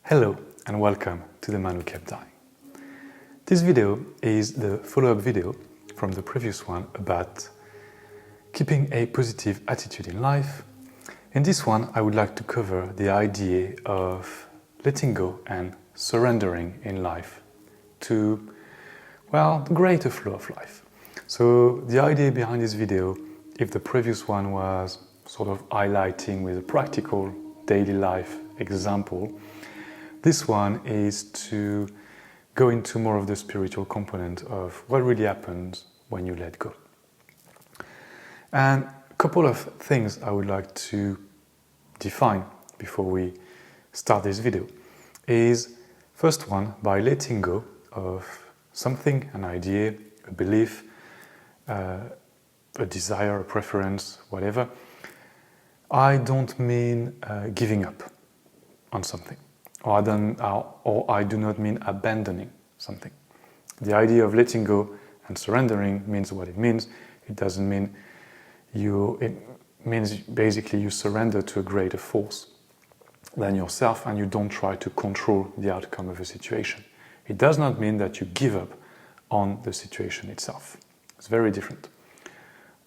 Hello and welcome to The Man Who Kept Dying. This video is the follow-up video from the previous one about keeping a positive attitude in life. In this one, I would like to cover the idea of letting go and surrendering in life to, well, the greater flow of life. So the idea behind this video, if the previous one was sort of highlighting with a practical daily life example, this one is to go into more of the spiritual component of what really happens when you let go. And a couple of things I would like to define before we start this video is, first one, by letting go of something, an idea, a belief, a desire, a preference, whatever. I don't mean giving up on something. Or I do not mean abandoning something. The idea of letting go and surrendering means what it means. It doesn't mean it means basically you surrender to a greater force than yourself and you don't try to control the outcome of a situation. It does not mean that you give up on the situation itself. It's very different.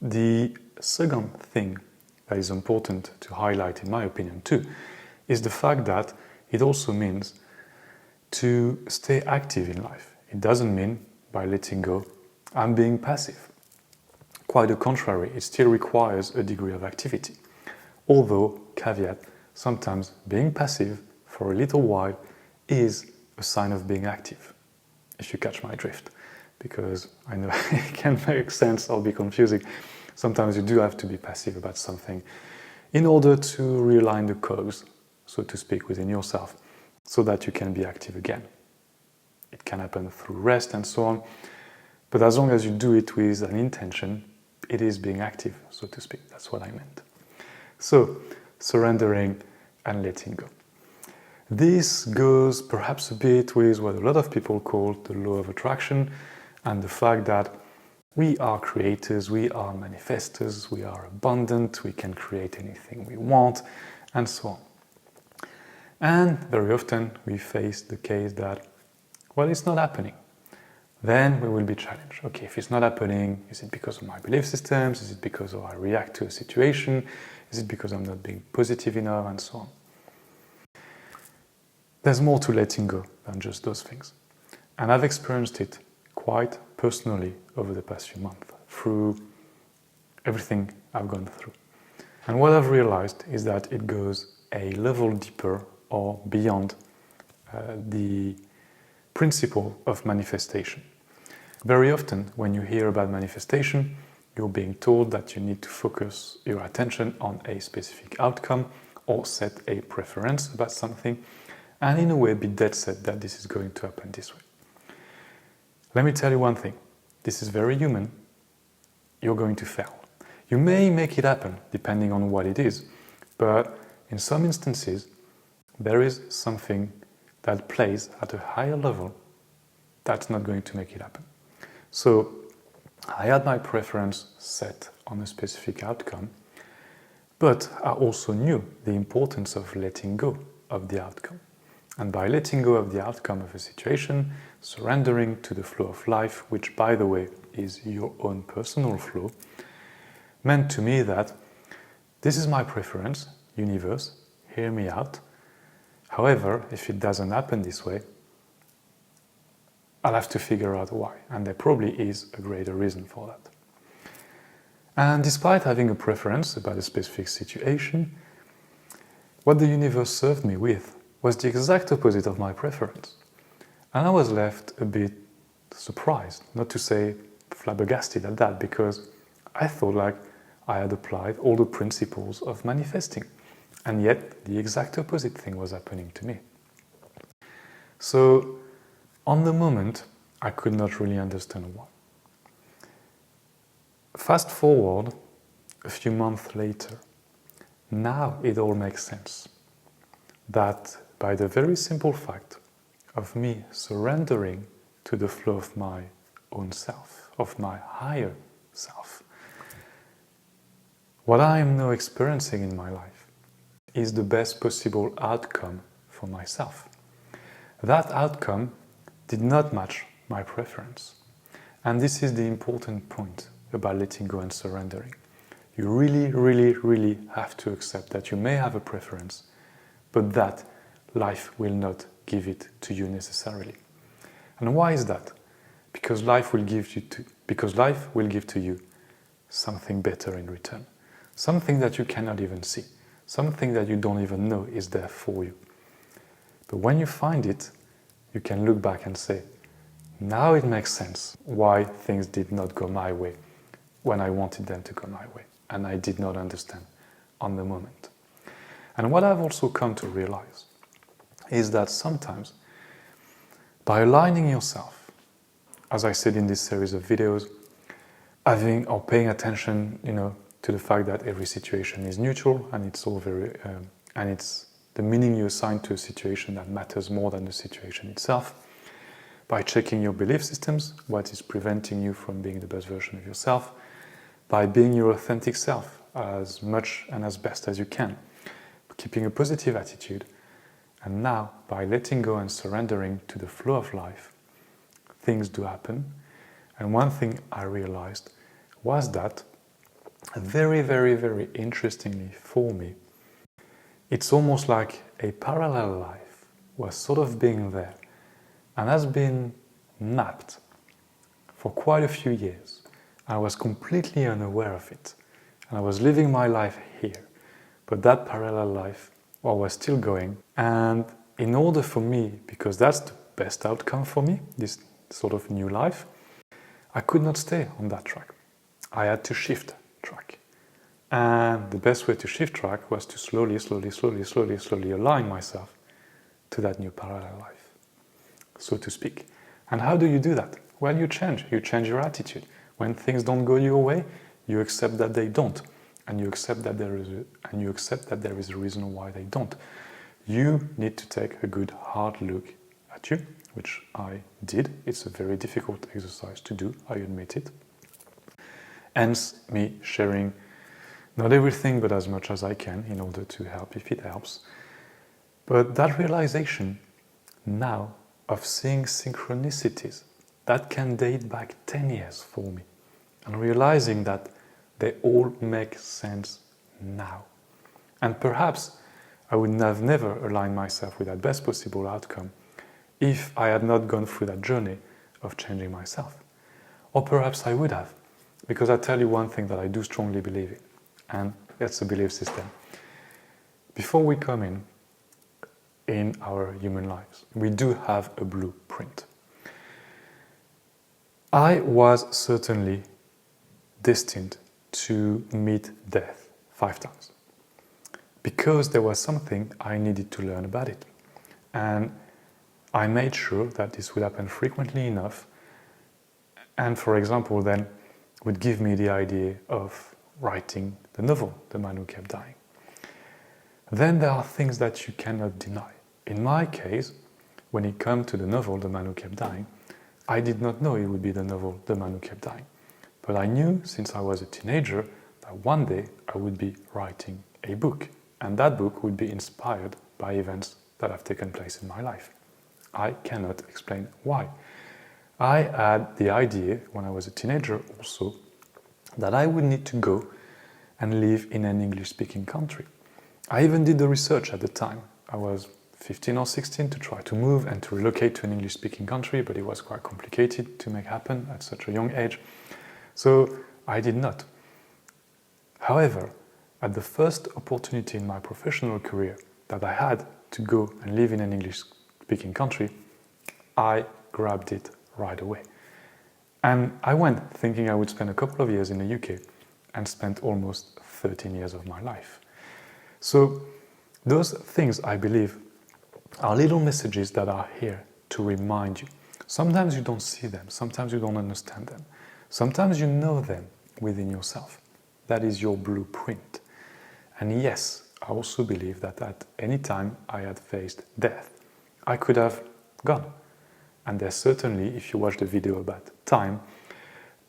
The second thing that is important to highlight, in my opinion too, is the fact that it also means to stay active in life. It doesn't mean, by letting go, I'm being passive. Quite the contrary, it still requires a degree of activity. Although, caveat, sometimes being passive for a little while is a sign of being active, if you catch my drift. Because I know it can make sense or be confusing. Sometimes you do have to be passive about something in order to realign the cogs, so to speak, within yourself, so that you can be active again. It can happen through rest and so on, but as long as you do it with an intention, it is being active, so to speak. That's what I meant. So, surrendering and letting go. This goes perhaps a bit with what a lot of people call the law of attraction, and the fact that we are creators, we are manifestors, we are abundant, we can create anything we want, and so on. And very often we face the case that, well, it's not happening. Then we will be challenged. Okay, if it's not happening, is it because of my belief systems? Is it because I react to a situation? Is it because I'm not being positive enough? And so on. There's more to letting go than just those things. And I've experienced it quite personally over the past few months through everything I've gone through. And what I've realized is that it goes a level deeper or beyond the principle of manifestation. Very often when you hear about manifestation, you're being told that you need to focus your attention on a specific outcome or set a preference about something, and in a way be dead set that this is going to happen this way. Let me tell you one thing, this is very human. You're going to fail. You may make it happen depending on what it is, but in some instances there is something that plays at a higher level that's not going to make it happen. So I had my preference set on a specific outcome, but I also knew the importance of letting go of the outcome. And by letting go of the outcome of a situation, surrendering to the flow of life, which by the way is your own personal flow, meant to me that this is my preference, universe, hear me out. However, if it doesn't happen this way, I'll have to figure out why, and there probably is a greater reason for that. And despite having a preference about a specific situation, what the universe served me with was the exact opposite of my preference. And I was left a bit surprised, not to say flabbergasted at that, because I thought like I had applied all the principles of manifesting. And yet, the exact opposite thing was happening to me. So, on the moment, I could not really understand why. Fast forward a few months later, now it all makes sense. That by the very simple fact of me surrendering to the flow of my own self, of my higher self, what I am now experiencing in my life is the best possible outcome for myself. that outcome did not match my preference. And this is the important point about letting go and surrendering. You really, really, really have to accept that you may have a preference, but that life will not give it to you necessarily. And why is that? Because life will give to you something better in return. Something that you cannot even see. Something that you don't even know is there for you. But when you find it, you can look back and say, now it makes sense why things did not go my way when I wanted them to go my way, and I did not understand on the moment. And what I've also come to realize is that sometimes by aligning yourself, as I said in this series of videos, having or paying attention, to the fact that every situation is neutral and it's all and it's the meaning you assign to a situation that matters more than the situation itself. By checking your belief systems, what is preventing you from being the best version of yourself, by being your authentic self as much and as best as you can, keeping a positive attitude, and now by letting go and surrendering to the flow of life, things do happen. And one thing I realized was that very, very, very interestingly for me, it's almost like a parallel life was sort of being there and has been mapped for quite a few years. I was completely unaware of it, and I was living my life here, but that parallel life was still going. And in order for me, because that's the best outcome for me, this sort of new life, I could not stay on that track. I had to shift track. And the best way to shift track was to slowly align myself to that new parallel life, so to speak. And how do you do that? Well, you change your attitude. When things don't go your way, you accept that they don't, and you accept that there is a reason why they don't. You need to take a good hard look at you, which I did. It's a very difficult exercise to do, I admit it. Hence me sharing not everything, but as much as I can in order to help if it helps. But that realization now of seeing synchronicities that can date back 10 years for me, and realizing that they all make sense now. And perhaps I would have never aligned myself with that best possible outcome if I had not gone through that journey of changing myself. Or perhaps I would have, because I tell you one thing that I do strongly believe in, and that's a belief system. Before we come in our human lives, we do have a blueprint. I was certainly destined to meet death 5 times because there was something I needed to learn about it. And I made sure that this would happen frequently enough, and for example then would give me the idea of writing the novel, The Man Who Kept Dying. Then there are things that you cannot deny. In my case, when it came to the novel, The Man Who Kept Dying, I did not know it would be the novel, The Man Who Kept Dying. But I knew since I was a teenager that one day I would be writing a book, and that book would be inspired by events that have taken place in my life. I cannot explain why. I had the idea when I was a teenager also that I would need to go and live in an English-speaking country. I even did the research at the time. I was 15 or 16 to try to move and to relocate to an English-speaking country, but it was quite complicated to make happen at such a young age. So I did not. However, at the first opportunity in my professional career that I had to go and live in an English-speaking country, I grabbed it right away. And I went thinking I would spend a couple of years in the UK and spent almost 13 years of my life. So those things, I believe, are little messages that are here to remind you. Sometimes you don't see them, sometimes you don't understand them, sometimes you know them within yourself. That is your blueprint. And yes, I also believe that at any time I had faced death, I could have gone. And there's certainly, if you watch the video about time,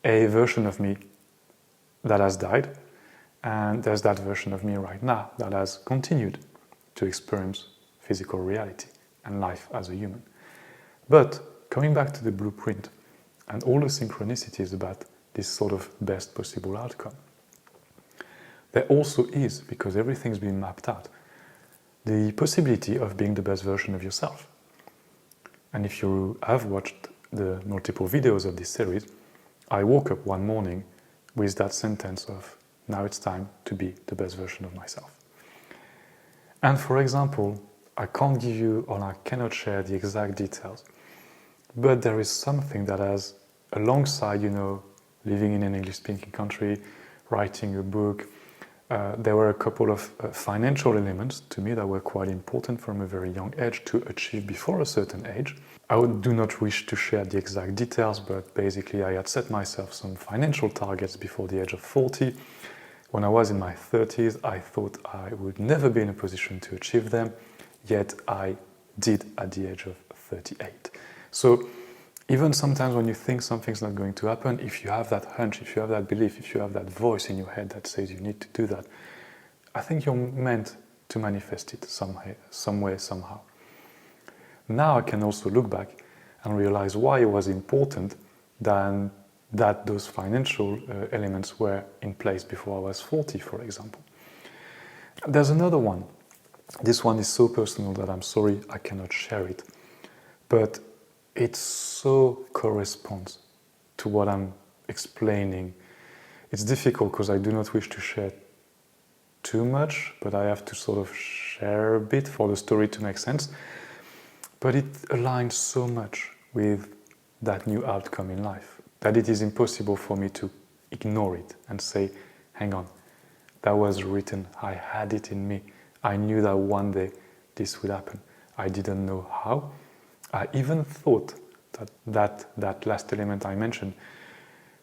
a version of me that has died, and there's that version of me right now that has continued to experience physical reality and life as a human. But coming back to the blueprint and all the synchronicities about this sort of best possible outcome, there also is, because everything's been mapped out, the possibility of being the best version of yourself. And if you have watched the multiple videos of this series, I woke up one morning with that sentence of, now it's time to be the best version of myself. And for example, I can't give you, or I cannot share the exact details, but there is something that has, alongside, living in an English-speaking country, writing a book, there were a couple of financial elements to me that were quite important from a very young age to achieve before a certain age. I do not wish to share the exact details, but basically I had set myself some financial targets before the age of 40. When I was in my 30s, I thought I would never be in a position to achieve them, yet I did at the age of 38. So even sometimes when you think something's not going to happen, if you have that hunch, if you have that belief, if you have that voice in your head that says you need to do that, I think you're meant to manifest it some way, somehow. Now I can also look back and realize why it was important that those financial elements were in place before I was 40, for example. There's another one. This one is so personal that I'm sorry I cannot share it. But it so corresponds to what I'm explaining. It's difficult because I do not wish to share too much, but I have to sort of share a bit for the story to make sense. But it aligns so much with that new outcome in life that it is impossible for me to ignore it and say, hang on, that was written, I had it in me. I knew that one day this would happen. I didn't know how. I even thought that last element I mentioned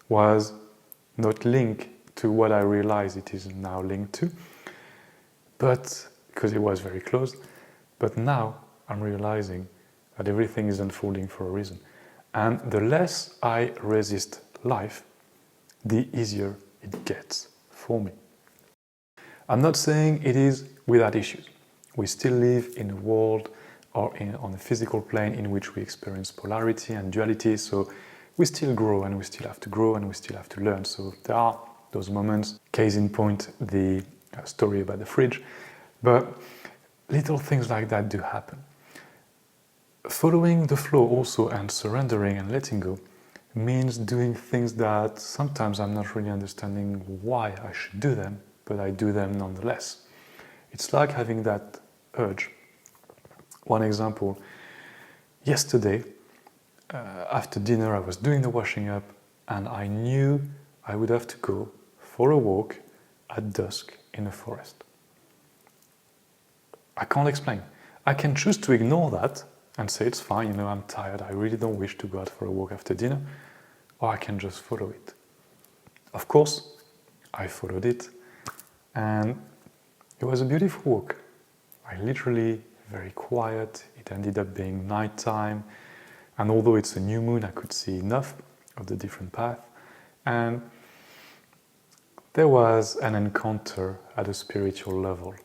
was not linked to what I realize it is now linked to, but because it was very close. But now I'm realizing that everything is unfolding for a reason. And the less I resist life, the easier it gets for me. I'm not saying it is without issues. We still live in a world or on a physical plane in which we experience polarity and duality, so we still grow and we still have to grow and we still have to learn. So there are those moments, case in point, the story about the fridge, but little things like that do happen. Following the flow also and surrendering and letting go means doing things that sometimes I'm not really understanding why I should do them, but I do them nonetheless. It's like having that urge. One example, yesterday, after dinner I was doing the washing up and I knew I would have to go for a walk at dusk in a forest. I can't explain. I can choose to ignore that and say it's fine, I'm tired, I really don't wish to go out for a walk after dinner, or I can just follow it. Of course, I followed it and it was a beautiful walk. I literally, very quiet, it ended up being nighttime, and although it's a new moon, I could see enough of the different paths, and there was an encounter at a spiritual level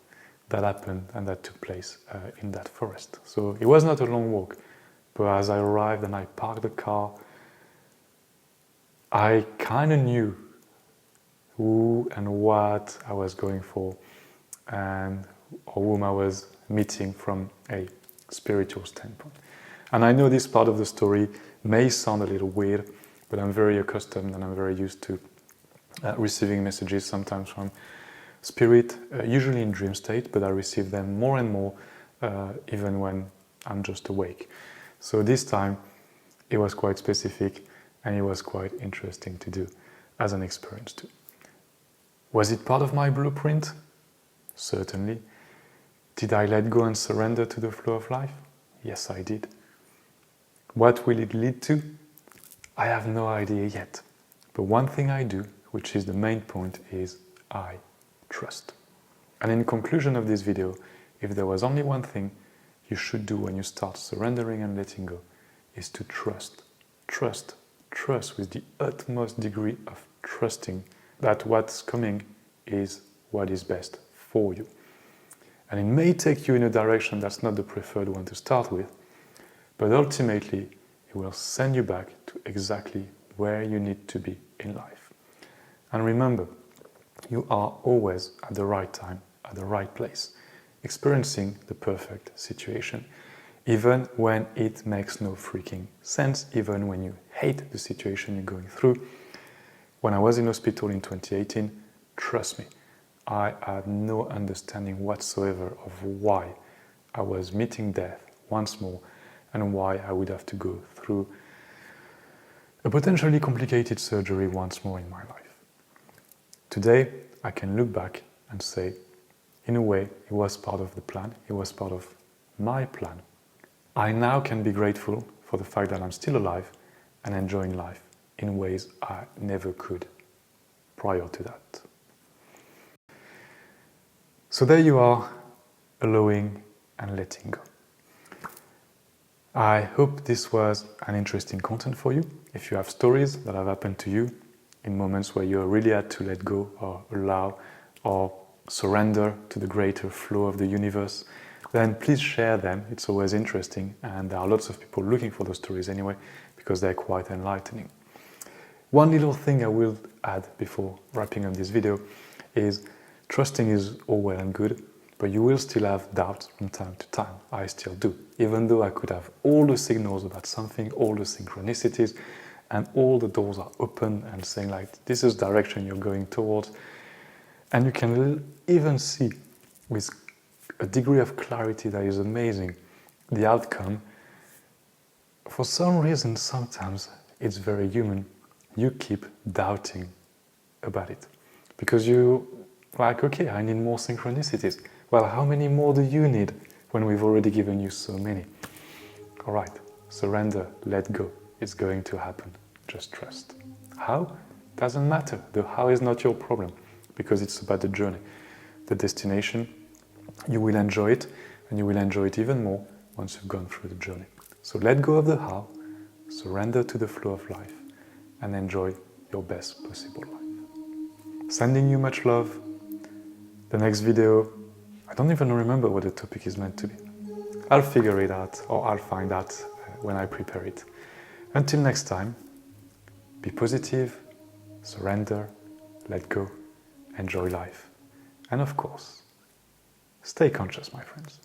that happened and that took place in that forest. So it was not a long walk, but as I arrived and I parked the car, I kind of knew who and what I was going for and or whom I was meeting from a spiritual standpoint. And I know this part of the story may sound a little weird, but I'm very accustomed and I'm very used to receiving messages sometimes from spirit, usually in dream state, but I receive them more and more even when I'm just awake. So this time it was quite specific and it was quite interesting to do as an experience too. Was it part of my blueprint? Certainly. Did I let go and surrender to the flow of life? Yes, I did. What will it lead to? I have no idea yet. But one thing I do, which is the main point, is I trust. And in conclusion of this video, if there was only one thing you should do when you start surrendering and letting go, is to trust. Trust. Trust with the utmost degree of trusting that what's coming is what is best for you. And it may take you in a direction that's not the preferred one to start with, but ultimately it will send you back to exactly where you need to be in life. And remember, you are always at the right time, at the right place, experiencing the perfect situation, even when it makes no freaking sense, even when you hate the situation you're going through. When I was in hospital in 2018, trust me, I had no understanding whatsoever of why I was meeting death once more and why I would have to go through a potentially complicated surgery once more in my life. Today, I can look back and say, in a way, it was part of the plan, it was part of my plan. I now can be grateful for the fact that I'm still alive and enjoying life in ways I never could prior to that. So there you are, allowing and letting go. I hope this was an interesting content for you. If you have stories that have happened to you in moments where you really had to let go or allow or surrender to the greater flow of the universe, then please share them. It's always interesting, and there are lots of people looking for those stories anyway because they're quite enlightening. One little thing I will add before wrapping up this video is trusting is all well and good, but you will still have doubts from time to time. I still do. Even though I could have all the signals about something, all the synchronicities, and all the doors are open and saying like, this is the direction you're going towards. And you can even see with a degree of clarity that is amazing the outcome. For some reason, sometimes it's very human. You keep doubting about it because you like, okay, I need more synchronicities. Well, how many more do you need when we've already given you so many? All right, surrender, let go. It's going to happen. Just trust. How? Doesn't matter. The how is not your problem because it's about the journey. The destination, you will enjoy it, and you will enjoy it even more once you've gone through the journey. So let go of the how, surrender to the flow of life, and enjoy your best possible life. Sending you much love. The next video, I don't even remember what the topic is meant to be. I'll figure it out, or I'll find out when I prepare it. Until next time, be positive, surrender, let go, enjoy life, and of course, stay conscious, my friends.